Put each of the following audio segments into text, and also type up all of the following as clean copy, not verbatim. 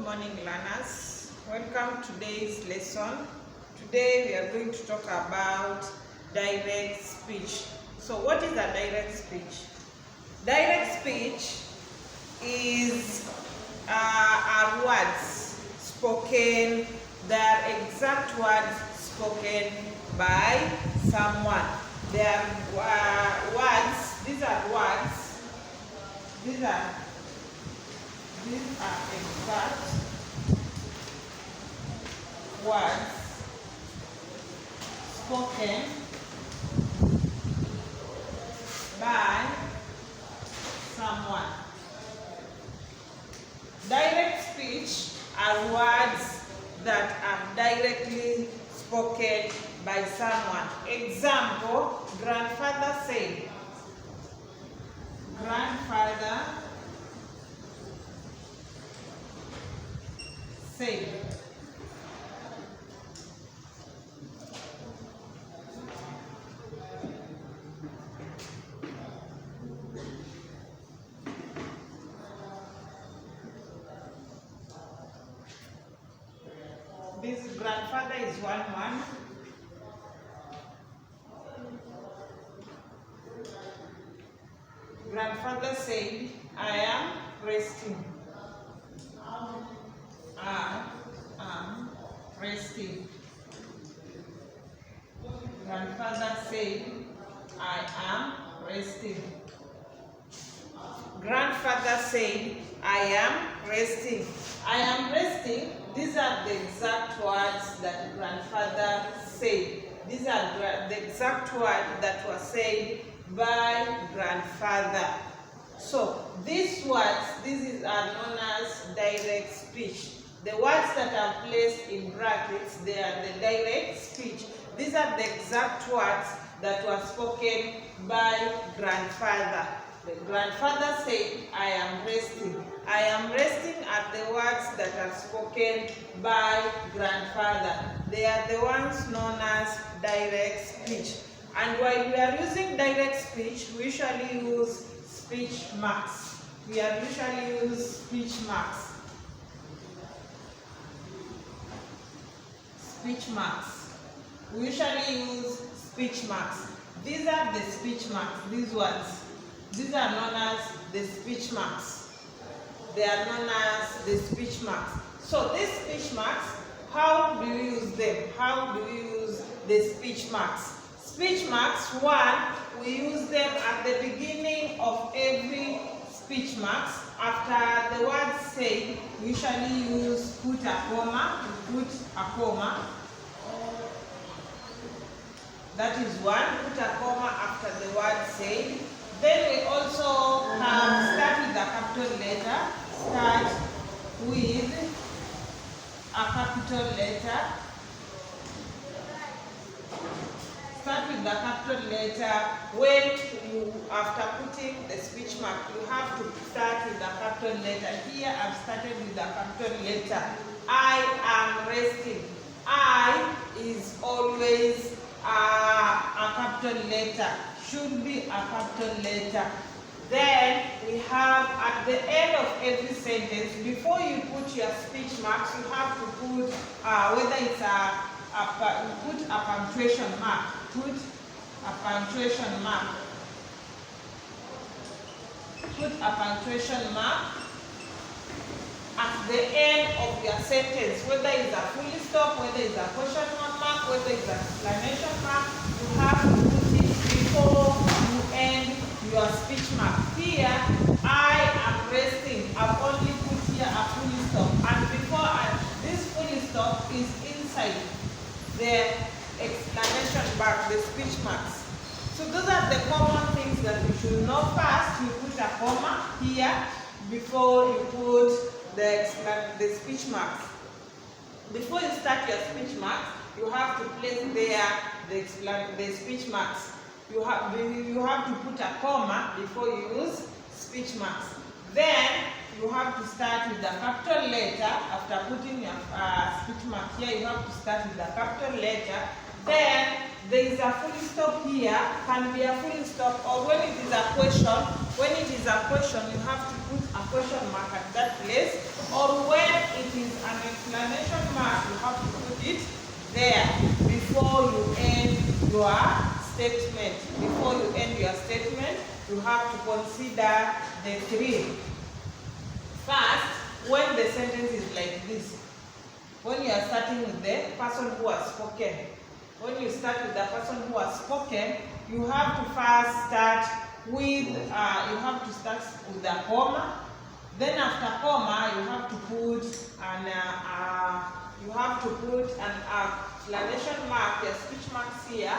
morning, learners. Welcome to today's lesson. Today we are going to talk about direct speech. So what is a direct speech? Direct speech is are words spoken, they are exact words spoken by someone. They are words, these are words, these are exact words spoken by someone. Direct speech are words that are directly spoken by someone. Example, grandfather said. Grandfather said. This grandfather is one. Grandfather said, I am resting. I am resting. Grandfather said, I am resting. Grandfather said, I am resting. I am resting. These are the exact words that grandfather said. These are the exact words that were said by grandfather. So these words, are known as direct speech. The words that are placed in brackets, they are the direct speech. These are the exact words that were spoken by grandfather. The grandfather said, I am resting. I am resting are the words that are spoken by grandfather. They are the ones known as direct speech. And while we are using direct speech, we usually use speech marks. We are usually use speech marks. Speech marks. We usually use speech marks. These are the speech marks, these words. These are known as the speech marks. They are known as the speech marks. So these speech marks, how do we use them? How do we use the speech marks? Speech marks, one, we use them at the beginning of every speech marks. After the word said, we usually use put a comma, That is one, put a comma after the word said. Then we also start with a capital letter. Start with a capital letter. Start with the capital letter. When you, after putting the speech mark, you have to start with the capital letter. Here I've started with the capital letter. I am resting. I is always a capital letter. Should be a capital letter. Then we have at the end of every sentence, before you put your speech marks, you have to put whether it's put a punctuation mark. Put a punctuation mark. Put a punctuation mark at the end of your sentence, whether it's a full stop, whether it's a question mark, whether it's an exclamation mark, you have to put it before you end your speech mark. Here, I am resting. I've only put here a full stop. And before this full stop is inside the exclamation mark, the speech marks. So those are the common things that you should know. First, you put a comma here before you put the speech marks. Before you start your speech marks, you have to place there the speech marks. You have to put a comma before you use speech marks. Then you have to start with the capital letter. After putting your speech mark here, you have to start with the capital letter. Then there is a full stop here. Can be a full stop, or when it is a question, When it is a question, you have to put a question mark at that place, or when it is an exclamation mark, you have to put it there before you end your statement. Before you end your statement, you have to consider the three. First, when the sentence is like this, when you are starting with the person who has spoken, when you start with the person who has spoken, you have to first start with, you have to start with a comma. Then after comma, you have to put an, exclamation mark, your speech marks here.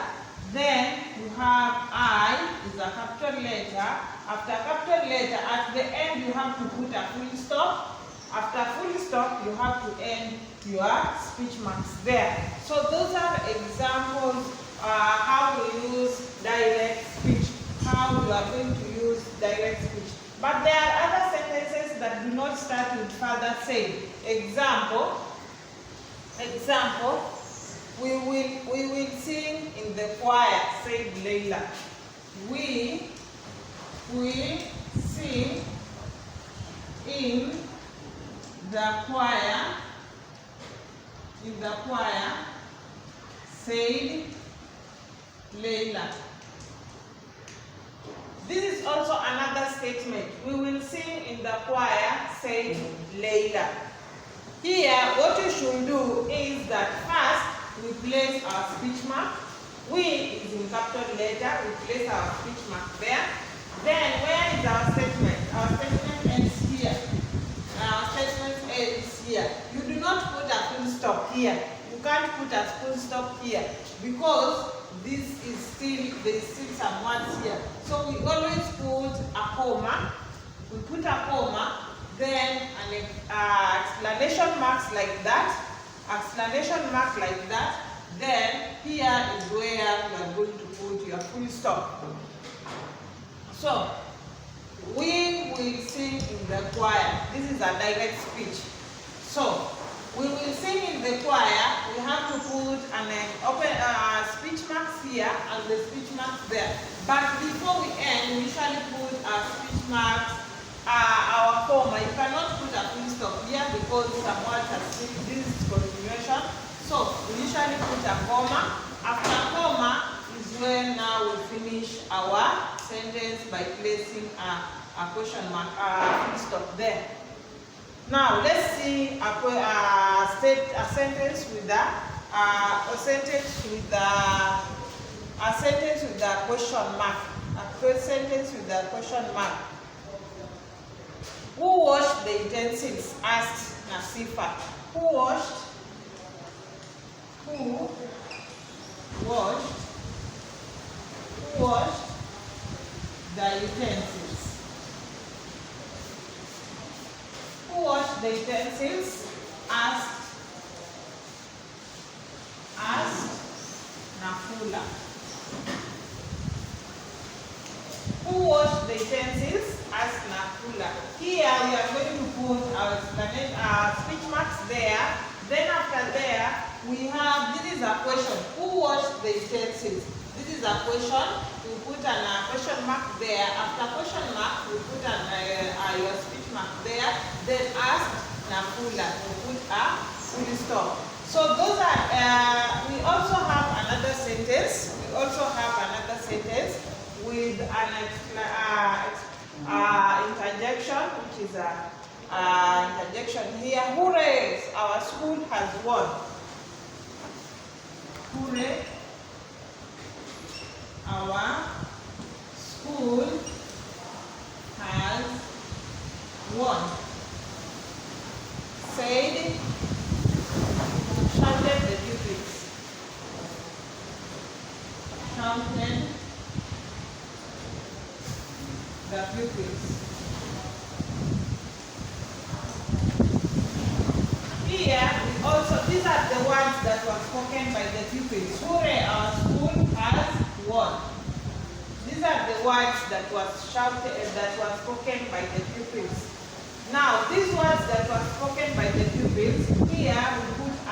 Then you have I is a capital letter. After capital letter, at the end you have to put a full stop. After full stop, you have to end your speech marks there. So those are examples how we use direct speech, how you are going to use direct speech. But there are other sentences that do not start with further saying. Example, we will sing in the choir, said Leila. We will sing in the choir, said Leila. This is also another statement. We will sing in the choir, said Leila. Here, what you should do is that first, we place our speech mark. We is in capital letter, we place our speech mark there. Then, where is our statement? Our statement ends here. Our statement ends here. You do not put a full stop here. You can't put a full stop here because this is still, there is still some words here. So we always put a comma. We put a comma, then an exclamation marks like that. Exclamation mark like that. Then here is where you are going to put your full stop. So we will sing in the choir. This is a direct speech. So we will sing in the choir. We have to put an open speech marks here and the speech marks there. But before we end, we usually put our speech marks, our comma. You cannot put a full stop here because some words are still, this is continuation. So we usually put a comma. After comma is when now we finish our sentence by placing a question mark, full stop there. Now let's see a sentence with the question mark. A sentence with the question mark. Who washed the utensils? Asked Nasifa. Who washed the utensils? Who washed the utensils? Asked Nafula. Who washed the utensils? Asked Nafula. Here we are going to put our speech marks there. Then after there, we have, this is a question. Who washed the utensils? This is a question. We put a question mark there. After question mark, we put your speech mark there. Then ask Nafula. We put a full stop. So those are, we also have another sentence. With an interjection, which is a interjection here. Hooray! Our school has won. Hooray! Our school has won. Said, shouted the pupils. Shouted the pupils. Here, also, these are the words that were spoken by the pupils. Hooray, our school has won. These are the words that was shouted, that were spoken by the pupils. Now, these words that were spoken by the pupils, here we put a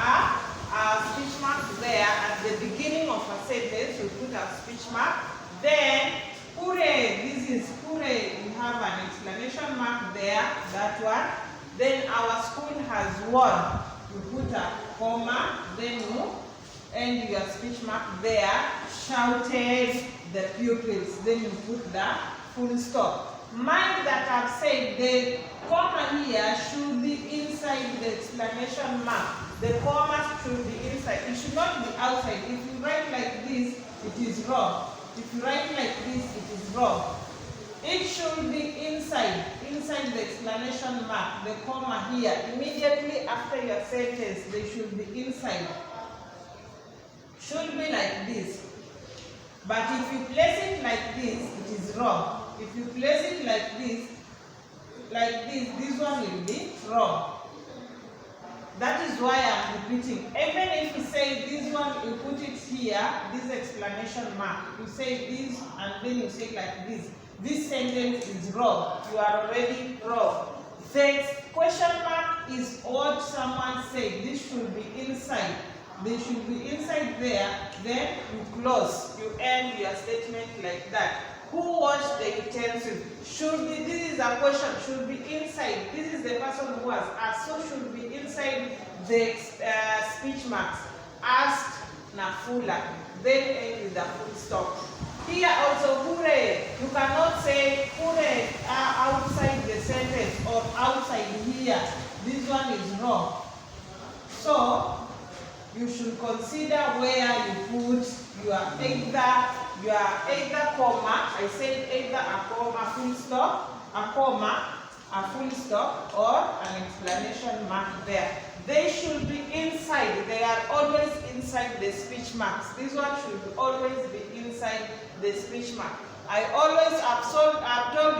speech mark there at the beginning of a sentence. We put a speech mark. Then, hooray, this is hooray. We Then our school has one. You put a comma, then you end your speech mark there. Shouted the pupils, then you put the full stop. Mind that I've said the comma here should be inside the exclamation mark. The comma should be inside. It should not be outside. If you write like this, it is wrong. If you write like this, it is wrong. It should be inside the exclamation mark, the comma here. Immediately after your sentence, they should be inside. Should be like this. But if you place it like this, it is wrong. If you place it like this, this one will be wrong. That is why I'm repeating. Even if you say this one, you put it here, this exclamation mark. You say this and then you say like this. This sentence is wrong. You are already wrong. The question mark is what someone said. This should be inside. They should be inside there. Then you close. You end your statement like that. Who washed the utensils? Should be, this is a question, should be inside. This is the person who has asked. So should be inside the speech marks. Asked Nafula. Then end with the full stop. Here also, hooray. You cannot say hooray outside the sentence or outside here. This one is wrong. So you should consider where you put your either comma. I said either a comma, full stop, a comma, a full stop, or an exclamation mark there. They should be inside. They are always inside the speech marks. This one should always be inside the speech mark. I always have told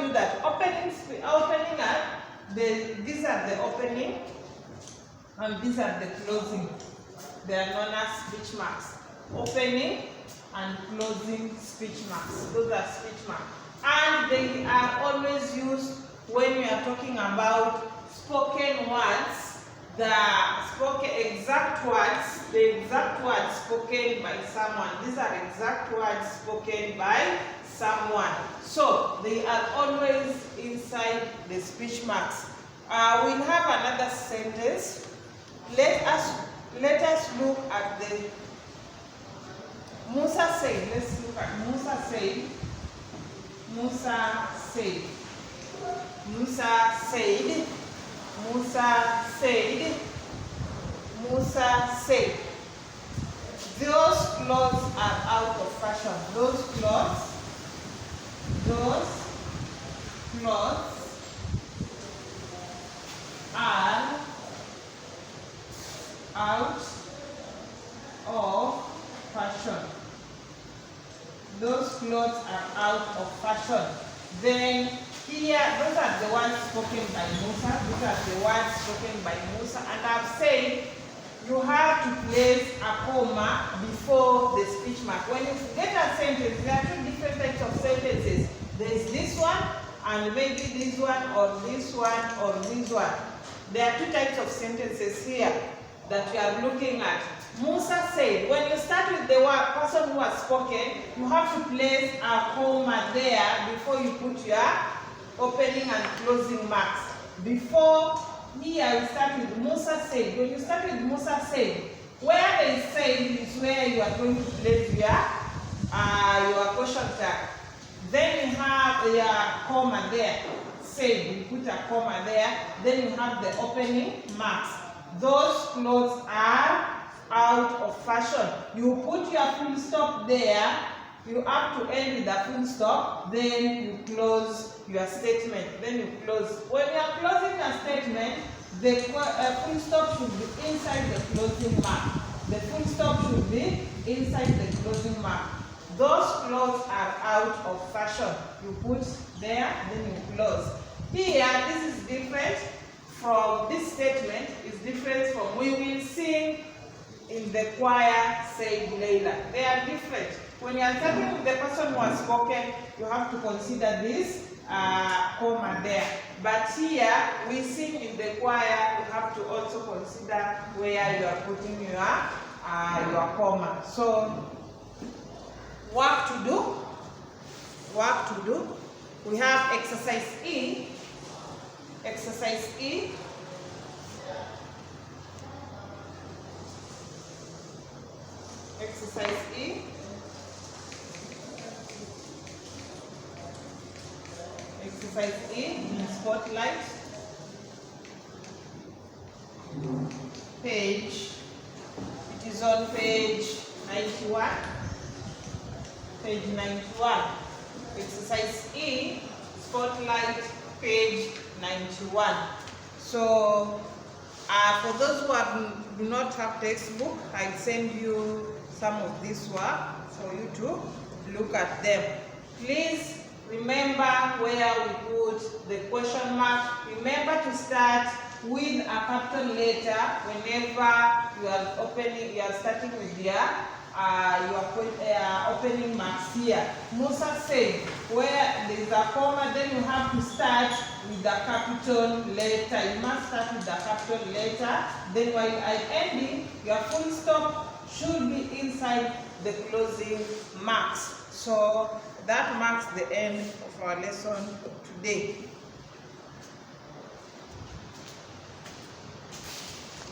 you that opening are these are the opening and these are the closing. They are known as speech marks. Opening and closing speech marks. Those are speech marks. And they are always used when we are talking about spoken words. The exact words spoken by someone. These are exact words spoken by someone. So they are always inside the speech marks. We have another sentence. Let us look at the Musa said. Let's look at Musa said. Musa said. Musa said. Musa said. Musa said. Those clothes are out of fashion. Those clothes are out of fashion. Those clothes are out of fashion. Then here, those are the words spoken by Musa. These are the words spoken by Musa. And I've said you have to place a comma before the speech mark. When you get a sentence, there are two different types of sentences. There is this one, and maybe this one, or this one, or this one. There are two types of sentences here that we are looking at. Musa said, when you start with the word person who has spoken, you have to place a comma there before you put your opening and closing marks. Before here we start with Musa said. When you start with Musa said, where they said is where you are going to place your question tag. Then you have your comma there. Said, you put a comma there. Then you have the opening marks. Those clothes are out of fashion. You put your full stop there. You have to end with a full stop. Then you close your statement. Then you close. When you are closing a statement, the full stop should be inside the closing mark. The full stop should be inside the closing mark. Those clothes are out of fashion. You put there, then you close. Here, this is different from this statement. Is different from we will sing in the choir, said Layla. They are different. When you are talking with the person who has spoken, you have to consider this comma there. But here, we sing in the choir, you have to also consider where you are putting your comma. So, work to do. Work to do. We have exercise E. Exercise E. Exercise E. Exercise E in spotlight. Page. It is on page 91. Page 91. Exercise E, spotlight, page 91. So, for those who do not have textbook, I send you some of this work for you to look at them. Please remember where we put the question mark. Remember to start with a capital letter whenever you are starting with your opening marks here. Musa said, where there is a comma, then you have to start with the capital letter. You must start with the capital letter. Then while I'm ending, your full stop should be inside the closing marks. So that marks the end of our lesson today.